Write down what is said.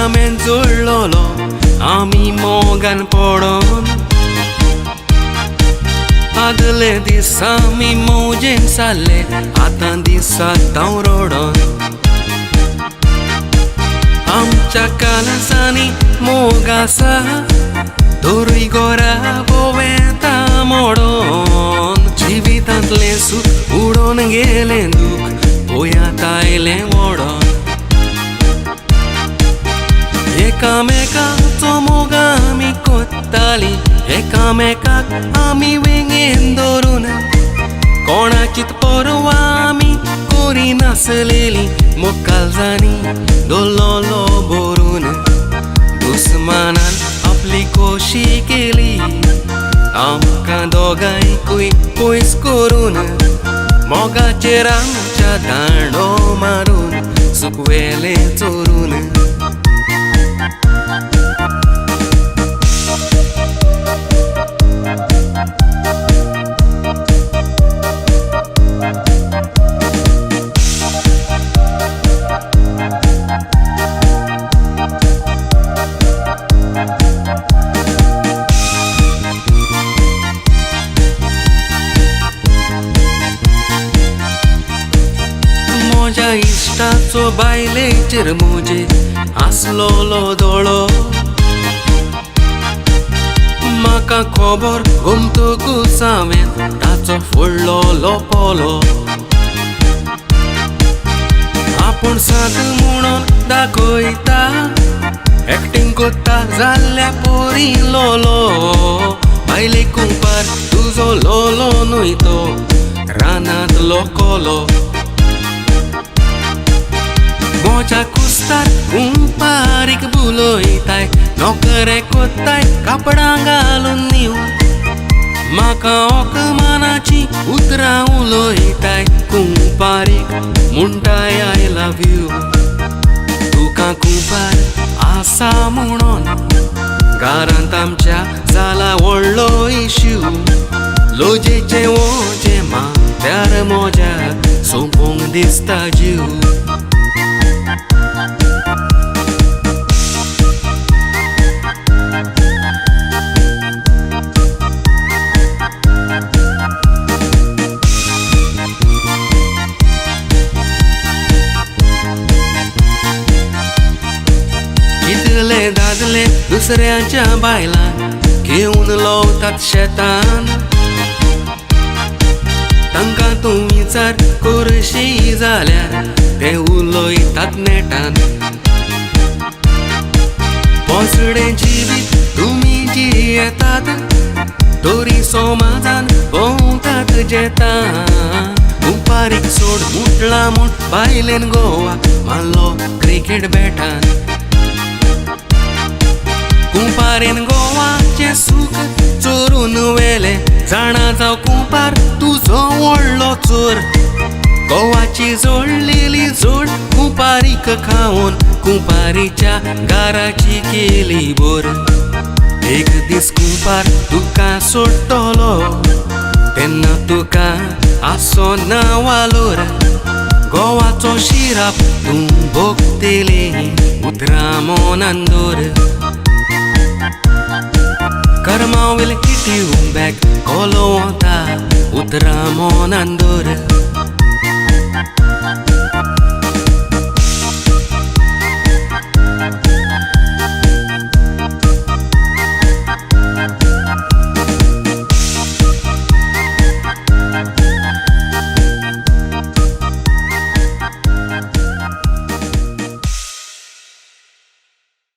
एकामेन जोडलोलो आमी मोगान पडोन आदले दीस आमी मौजेन सारले आतां दिसात हांव रडोन आमच्या कालसांनी मोग आसा तोरूय घरा बोवेता मोडोन जिवितांतलें सूख उडोन गेलें दूख गोंयांत आयलें वोडोन एकामेकाचो मोग आमी कोत्तालीं एकामेकाक आमी वेंगेन धरून कोणाचीच परवा आमी करिनासलेलीं मोग काळजांनी दवरलोलो भरून दुस्मानान आपली खोशी केली आमकां दोगांयकूय पयस करून मोगाचेर आमच्या दांडो मारून सूख वेलें चोरून म्हज्या इश्टाचो बायलेचेर मोजे आसलोलो दोळो म्हाका खबर घुमतकूच हांवें ताचो फुडलो लोपोलो आपूण साद म्हणून दाखयता एक्टिंग कोत्ता जाल्ल्या पोरी लोलो बायले कुंपार तुजो लोलो न्हय तो रानांतलो कोलो मोच्या कुस्तार कुंपारीक बुलयताय नोकरे कोत्ताय कापडां घालून नीव म्हाका ओकमानाची उतरां उलयताय कुंपारीक म्हणटाय आय लव यू तुका कुंपार आसा म्हणून घरांत आमच्या जाला व्हडलो इश्यू लोजेचे वोजे माथ्यार मोज्या सोंपोंक दिसता जीव कितले दादले दुसऱ्याच्या बायलांक घेवन लवतात शेतान तांकां तूं विचार करशी जाल्यार ते उलयतात नेटान पोसडे जिवीत तुमी जियेतात तोरी समाजान भोंवतात जेतान कुंपारीक सोड मुटला म्हूण बायलेन गोवा मारलो क्रिकेट बॅटान कुंपारेन गोवाचें सूख चोरून वेले जाणा जावं कुंपार तुजो व्हडलो चोर गोवाची जोडलेली जोड कुंपारीक खावून कुंपारीच्या घराची केली बोर एक दीस कुंपार तुका सोडटलो तेन्ना तुका आसो ना वालोर गोवाचो शिराप तूं भोगतेली उतरां मोनान दोर Karma will hit you back, Kolo ta utra monandor.